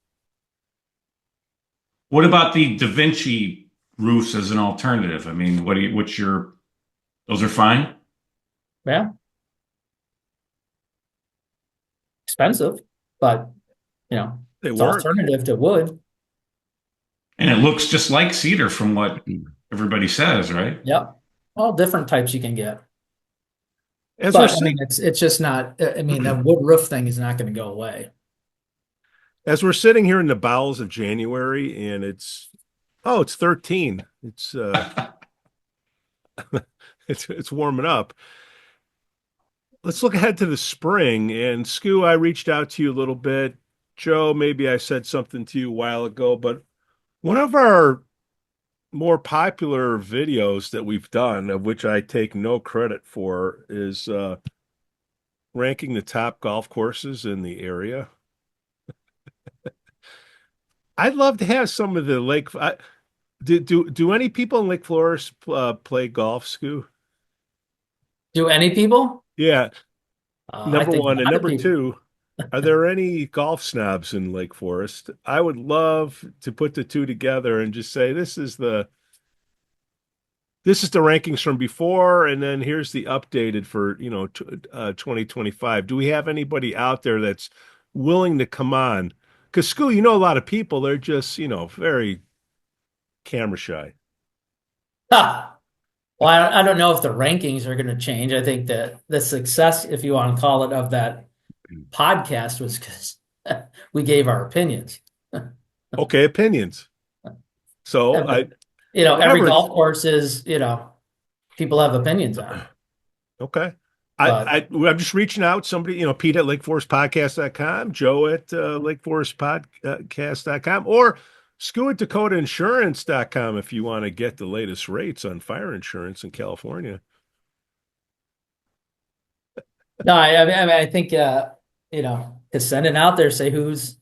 What about the Da Vinci roofs as an alternative? I mean, those are fine? Yeah. Expensive, but They it's work. alternative to wood. And it looks just like cedar from what everybody says, right? Yep. All different types you can get. As But we're I mean, it's just not, I mean, the wood roof thing is not going to go away. As we're sitting here in the bowels of January and it's 13. It's it's warming up. Let's look ahead to the spring. And Skoo, I reached out to you a little bit. Joe, maybe I said something to you a while ago, but one of our more popular videos that we've done, of which I take no credit for, is ranking the top golf courses in the area. I'd love to have some of the Lake. Do any people in Lake Forest play golf, Skoo? Do any people? Yeah, I number think a one. And lot of number people. two, are there any golf snobs in Lake Forest? I would love to put the two together and just say this is the rankings from before, and then here's the updated for 2025. Do we have anybody out there that's willing to come on? Because Skoo, a lot of people, they're just very camera shy. Well, I don't know if the rankings are going to change. I think that the success, if you want to call it, of that podcast was because we gave our opinions. Okay, opinions. So every golf course is, people have opinions on it. Okay. I'm just reaching out. Somebody, Pete at lakeforestpodcast.com, Joe at lakeforestpodcast.com, or Skoo at dakotainsurance.com if you want to get the latest rates on fire insurance in California. No, I think, to send it out there, say whose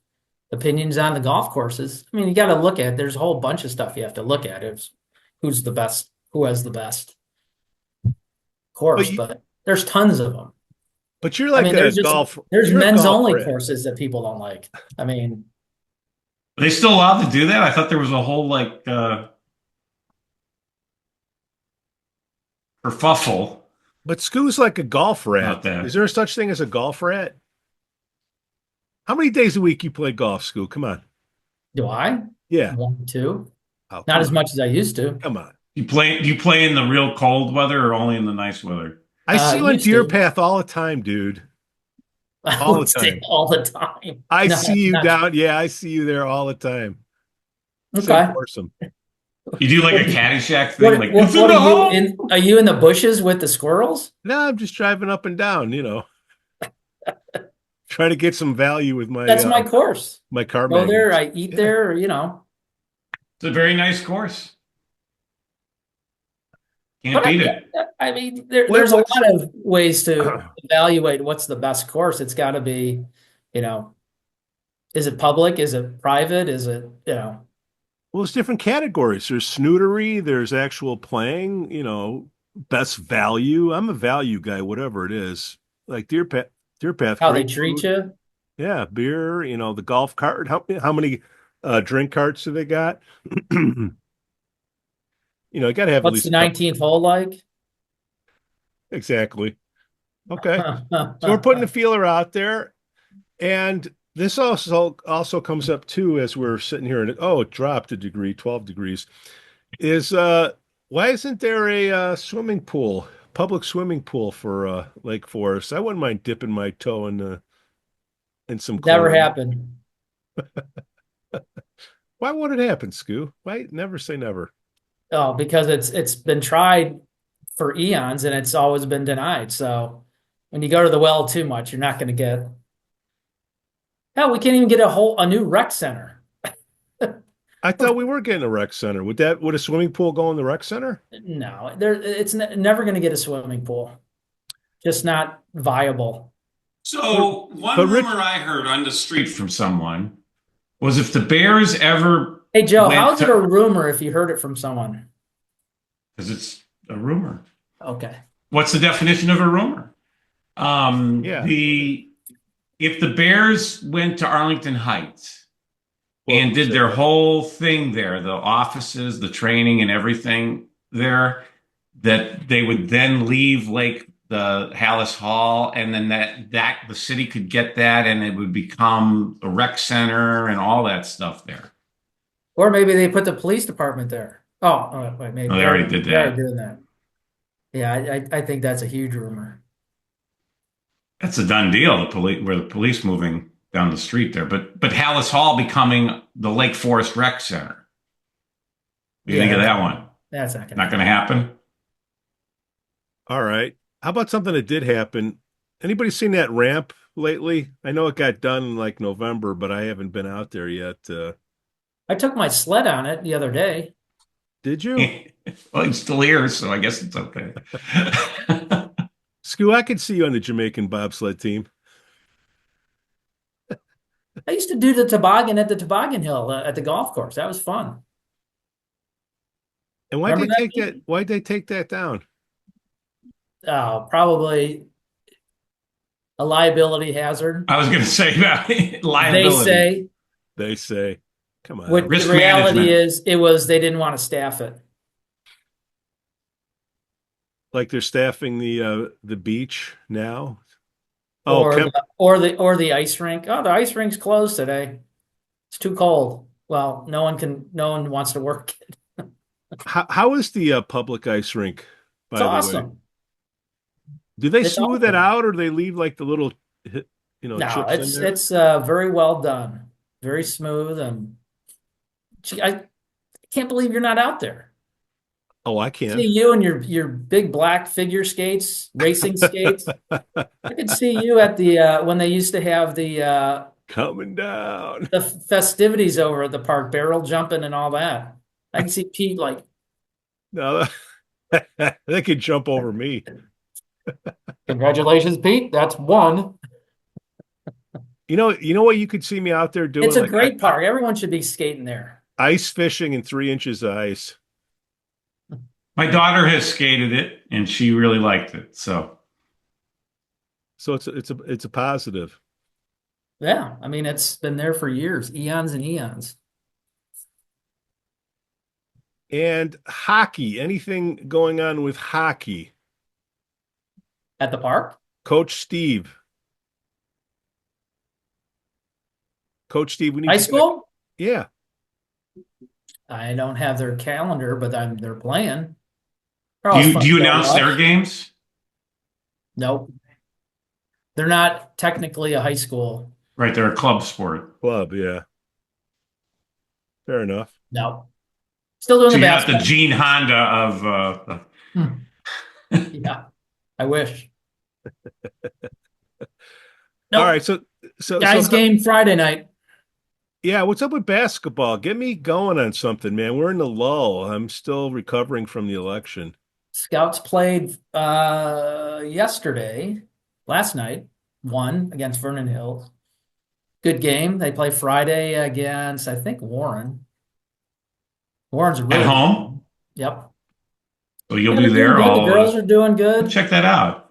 opinions on the golf courses. I mean, you got to look at, there's a whole bunch of stuff you have to look at. It's who's the best, who has the best course, but there's tons of them. But you're like there's men's only courses that people don't like. I mean, are they still allowed to do that? I thought there was a whole kerfuffle But Skoo's like a golf about rat. Is that. there such thing as a golf rat? How many days a week you play golf, Skoo? Come on. Do I? Yeah. One, two. Oh, Not come as on. much as I used to. Come on. Do you play in the real cold weather or only in the nice weather? I see you on Used Deer to. Path all the time, dude. I All the would say time. all the time. I No, see you not down. Yeah, I see you there all the time. Same okay. foursome. You do like What, a Caddyshack thing, like it's in what the are you hole. in? Are you in the bushes with the squirrels? No, I'm just driving up and down, trying to get some value with my That's my course. my car Go there, magnets. I eat Yeah. there, It's a very nice course. Can't But beat it. I mean, What there's a what's lot of ways to evaluate what's the best course. It's got to be, you know, is it public? Is it private? Is it, well, there's different categories. There's snootery, there's actual playing, best value. I'm a value guy, whatever it is. Like Deer Path, how they great treat food. you? Yeah, beer, the golf cart. How many drink carts do they got? You got to have at What's the least a couple. 19th hole like? Exactly. Okay. So we're putting the feeler out there, and this also comes up too as we're sitting here and it dropped a degree, 12 degrees. Is why isn't there a swimming pool, public swimming pool for Lake Forest? I wouldn't mind dipping my toe in some Never chlorine. happened. Why would it happen, Skoo? Why never say never? Oh, because it's been tried for eons and it's always been denied. So when you go to the well too much, you're not going to get. Hell, we can't even get a new rec center. I thought we were getting a rec center. Would a swimming pool go in the rec center? No, it's never going to get a swimming pool. Just not viable. So But one Rich, rumor I heard on the street from someone was if the Bears ever Hey, Joe, went how's it a to, rumor if you heard it from someone? because it's a rumor. Okay. What's the definition of a rumor? yeah. The if the Bears went to Arlington Heights Well, and who did said their that? whole thing there, the offices, the training, and everything there, that they would then leave like the Hallis Hall, and then that the city could get that, and it would become a rec center and all that stuff there. Or maybe they put the police department there. Oh, wait, maybe No, they already did they're already that. doing that. Yeah, I think that's a huge rumor. That's a done deal. The police, where the police moving down the street there, but Hallis Hall becoming the Lake Forest Rec Center. What do you Yeah, think of that one? that's not going to Not going happen. to happen. All right. How about something that did happen? Anybody seen that ramp lately? I know it got done in like November, but I haven't been out there yet. I took my sled on it the other day. Did you? Well, it's still here, so I guess it's okay. Skoo, I could see you on the Jamaican bobsled team. I used to do the toboggan at the toboggan hill at the golf course. That was fun. And Remember that, that? Pete? Why'd they take that down? Probably a liability hazard. I was going to say that They liability, say, They say, come on. what the risk reality management. is, they didn't want to staff it. Like they're staffing the beach now. Oh, Or the ice rink. Oh, the ice rink's closed today. It's too cold. Well, no one wants to work. how is the public ice rink, It's by the way? awesome. Do they It's smooth it awesome. out or do they leave like the little No, chips in there? it's very well done, very smooth, and I can't believe you're not out there. Oh, I See can. you and your big black figure skates, racing skates. I could see you at the when they used to have Coming down. the festivities over at the park, barrel jumping and all that. I can see Pete like, No, they could jump over me. congratulations, Pete. That's one. You know what you could see me out there It's doing? a Like great park. Everyone should be skating there. ice fishing in 3 inches of ice. My daughter has skated it, and she really liked it. So So it's a positive. Yeah, I mean it's been there for years, eons and eons. And hockey, anything going on with hockey? At the park? Coach Steve. Coach Steve, we need High you back. school? Yeah. I don't have their calendar, but they're playing. They're Do always you fun do you to go announce watch. their games? Nope. They're not technically a high school. Right, they're a club sport. Club, yeah. Fair enough. No. Still doing So the you're not the basketball. Gene Honda of Hmm. Yeah. I wish. All Nope. right, so Guys game Friday night. yeah, what's up with basketball? Get me going on something, man. We're in the lull. I'm still recovering from the election. Scouts played last night, won against Vernon Hills. Good game. They play Friday against, I think, Warren. Warren's a at really good home. team. Yep. So you'll Yeah, be they're doing there. good. The girls I'll are doing good. check that out.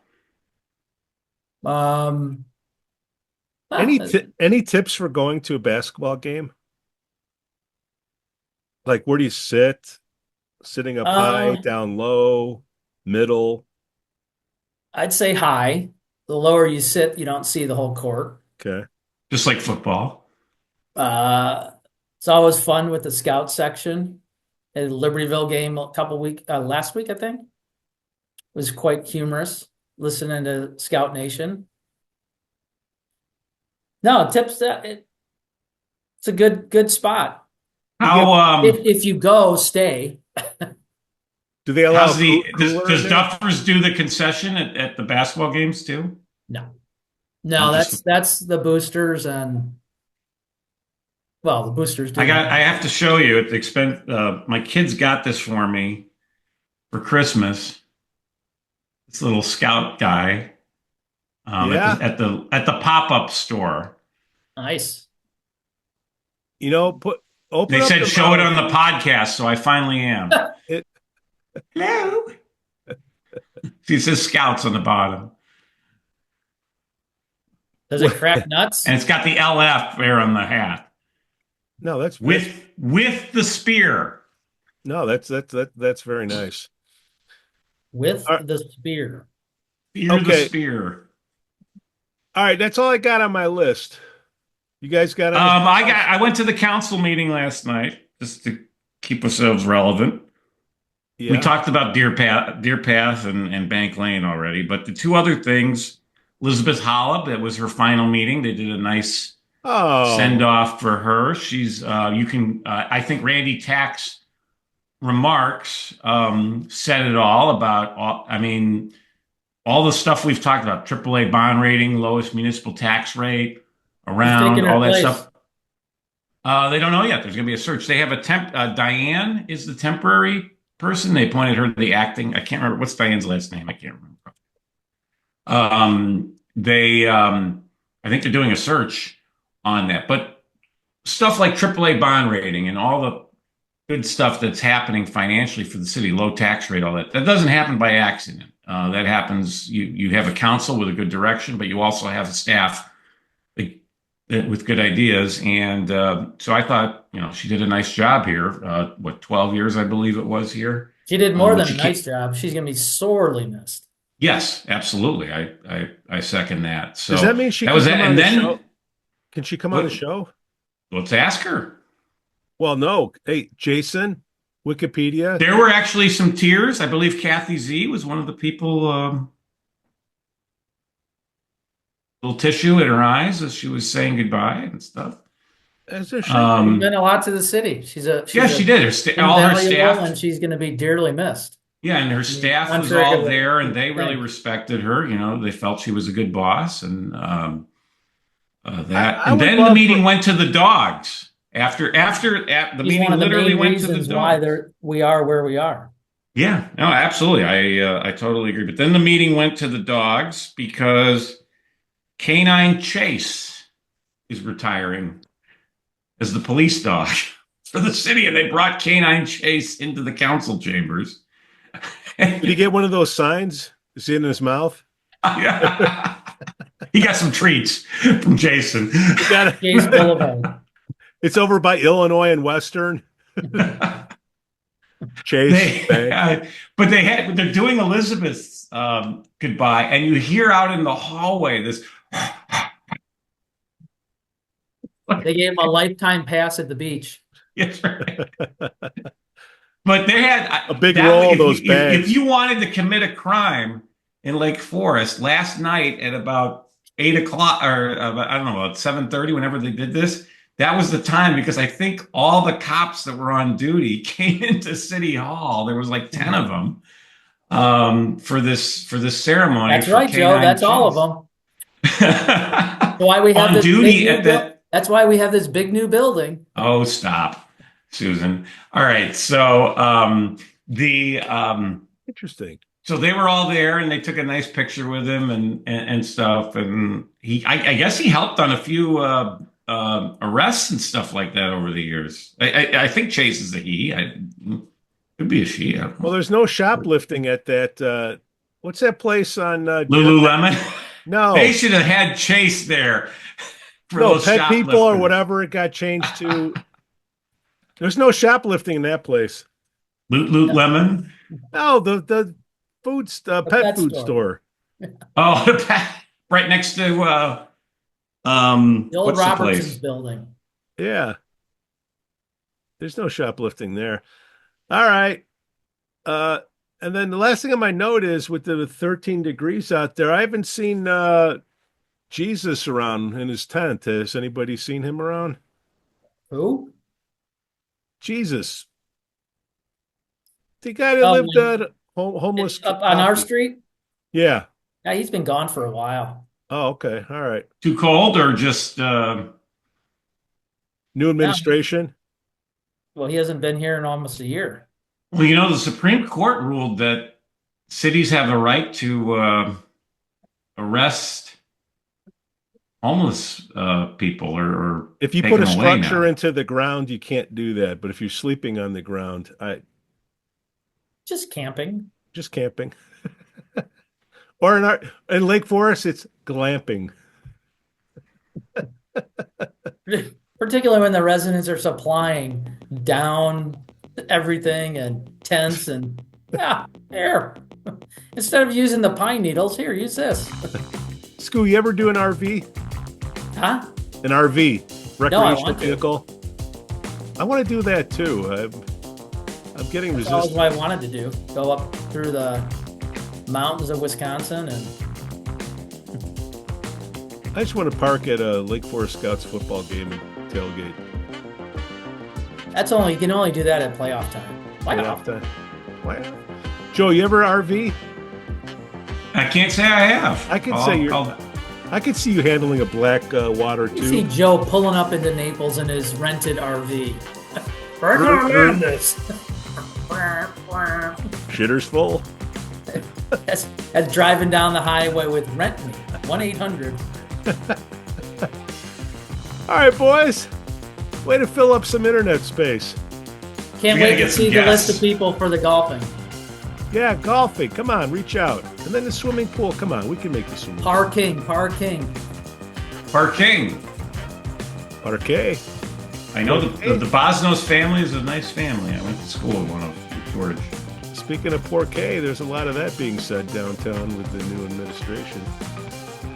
Um, Any ah, any tips for going to a basketball game? Like where do you sit? Sitting up high, uh, down low, middle. I'd say high. The lower you sit, you don't see the whole court. Okay. Just like football. Uh, it's always fun with the scout section. A Libertyville game a couple last week, I think, was quite humorous. Listening to Scout Nation. No, tips that it's a good spot. If you go, stay. Do they allow How's the cooler in does there? Duffers do the concession at the basketball games too? No, I'm that's the boosters and well, the boosters do. I have to show you at the expense. My kids got this for me for Christmas. This little scout guy Yeah. at the pop-up store. Nice. Open They up said the show it mouth. on the podcast, so I finally am. It, Hello. See, it says Scouts on the bottom, Does it crack nuts? and it's got the LF there on the hat no, with the spear. no, that's very nice. With All right, the spear. Spear the okay. spear. All right, that's all I got on my list. You guys got anything? I went to the council meeting last night just to keep ourselves relevant. Yeah. We talked about Deer Path and Bank Lane already, but the two other things, Elizabeth Holleb, that was her final meeting. They did a nice send off for her. She's I think Randy Tack's remarks said it all about all the stuff we've talked about: AAA bond rating, lowest municipal tax rate around, all that stuff. They don't know yet. There's going to be a search. They have Diane is the temporary person. They appointed her to the acting. I can't remember what's Diane's last name. I can't remember. I think they're doing a search on that. But stuff like AAA bond rating and all the good stuff that's happening financially for the city, low tax rate, all that doesn't happen by accident. That happens. You have a council with a good direction, but you also have a staff with good ideas. And so I thought, she did a nice job here. 12 years, I believe it was here. She did more than a nice job. She's going to be sorely missed. Yes, absolutely. I second that. So does that mean she can come on the show? Can she come on the show? Let's ask her. Well, no. Hey, Jason, Wikipedia. There were actually some tears. I believe Kathy Z was one of the people. Little tissue in her eyes as she was saying goodbye and stuff. She's meant a lot to the city. She did. All her staff, and she's going to be dearly missed. Yeah, and her staff was all there, and they really respected her. They felt she was a good boss, and that. And then the meeting went to the dogs. After the meeting literally went to the dogs. Why we are where we are. Yeah, no, absolutely. I totally agree. But then the meeting went to the dogs because Canine Chase is retiring as the police dog for the city, and they brought Canine Chase into the council chambers. Did he get one of those signs? Is it in his mouth? Yeah. He got some treats from Jason. Chase Boulevard. It's over by Illinois and Western. Chase Bank. But they're doing Elizabeth's goodbye, and you hear out in the hallway this. They gave him a lifetime pass at the beach. Yes, right. But they had a big roll of those bags. If you wanted to commit a crime in Lake Forest last night at about 8 o'clock, or I don't know, about 7:30, whenever they did this, that was the time, because I think all the cops that were on duty came into City Hall. There was like 10 of them for this ceremony. That's right, Joe. That's all of them. That's why we have on duty at that. That's why we have this big new building. Oh, stop, Susan. All right, so interesting. So they were all there, and they took a nice picture with him and stuff. And I guess he helped on a few arrests and stuff like that over the years. I think Chase is a he. Could be a she. Well, there's no shoplifting at that. What's that place on Lululemon? No, they should have had Chase there. No, Pet People or whatever it got changed to. There's no shoplifting in that place. Lululemon? No, the food pet food store. Oh, right next to the old Robertson's building. Yeah. There's no shoplifting there. All right. And then the last thing on my note is, with the 13 degrees out there, I haven't seen Jesus around in his tent. Has anybody seen him around? Who? Jesus. The guy that lived at homeless up on our street? Yeah. Yeah, he's been gone for a while. Oh, okay. All right. Too cold, or just new administration? Well, he hasn't been here in almost a year. Well, the Supreme Court ruled that cities have a right to arrest homeless people, or if you put a structure into the ground, you can't do that. But if you're sleeping on the ground, just camping. Or in Lake Forest, it's glamping. Particularly when the residents are supplying down everything and tents and here. Instead of using the pine needles, here, use this. Skoo, you ever do an RV? Huh? An RV, recreational vehicle. To. I want to do that too. I'm getting resistant. That's what I wanted to do. Go up through the mountains of Wisconsin, and I just want to park at a Lake Forest Scouts football game and tailgate. You can only do that at playoff time. Playoff time. Joe, you ever RV? I can't say I have. I could see you handling a black water too. You see Joe pulling up into Naples in his rented RV. We're gonna learn this. Shitter's full. That's driving down the highway with Rent Me, 1-800. All right, boys. Way to fill up some internet space. Can't wait to see the list of people for the golfing. Yeah, golfing. Come on, reach out. And then the swimming pool. Come on, we can make the swimming pool. Parking. Parquet. I know the Bosnos family is a nice family. I went to school with one of George. Speaking of Parquet, there's a lot of that being said downtown with the new administration.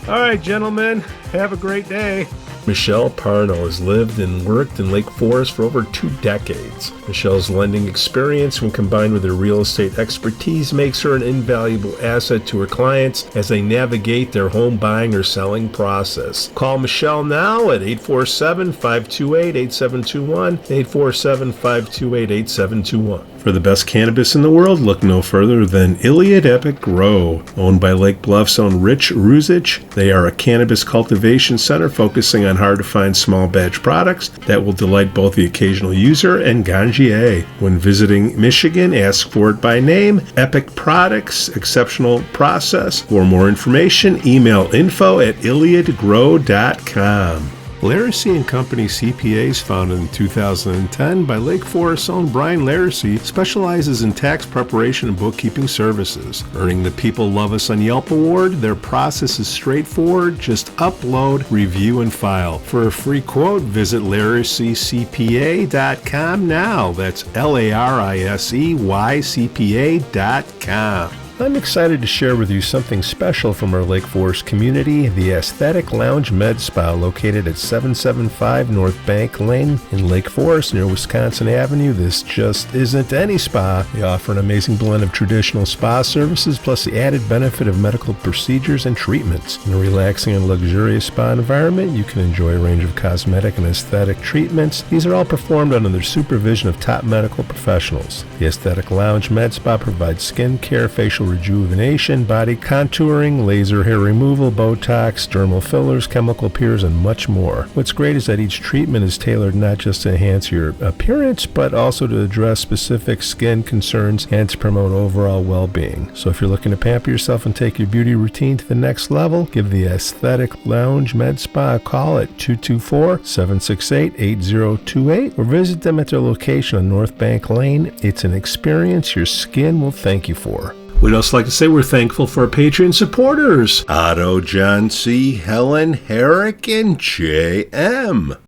All right, gentlemen, have a great day. Michelle Parno has lived and worked in Lake Forest for over 2 decades. Michelle's lending experience, when combined with her real estate expertise, makes her an invaluable asset to her clients as they navigate their home buying or selling process. Call Michelle now at 847-528-8721, 847-528-8721. For the best cannabis in the world, look no further than Iliad Epic Grow. Owned by Lake Bluff's own Rich Ruzich, they are a cannabis cultivation center focusing on hard-to-find small batch products that will delight both the occasional user and ganjier. When visiting Michigan, ask for it by name. Epic Products, exceptional process. For more information, email info@iliadgrow.com. Laracy & Company CPAs, founded in 2010 by Lake Forest's own Brian Laracy, specializes in tax preparation and bookkeeping services. Earning the People Love Us on Yelp award, their process is straightforward. Just upload, review, and file. For a free quote, visit laracycpa.com now. That's LARISEYCPA.com. I'm excited to share with you something special from our Lake Forest community, the Aesthetic Lounge Med Spa, located at 775 North Bank Lane in Lake Forest near Wisconsin Avenue. This just isn't any spa. They offer an amazing blend of traditional spa services plus the added benefit of medical procedures and treatments. In a relaxing and luxurious spa environment, you can enjoy a range of cosmetic and aesthetic treatments. These are all performed under the supervision of top medical professionals. The Aesthetic Lounge Med Spa provides skin care, facial rejuvenation, body contouring, laser hair removal, Botox, dermal fillers, chemical peels, and much more. What's great is that each treatment is tailored not just to enhance your appearance, but also to address specific skin concerns and to promote overall well-being. So if you're looking to pamper yourself and take your beauty routine to the next level, give the Aesthetic Lounge Med Spa a call at 224-768-8028 or visit them at their location on North Bank Lane. It's an experience your skin will thank you for. We'd also like to say we're thankful for our Patreon supporters, Otto, John C., Helen, Herrick, and J.M.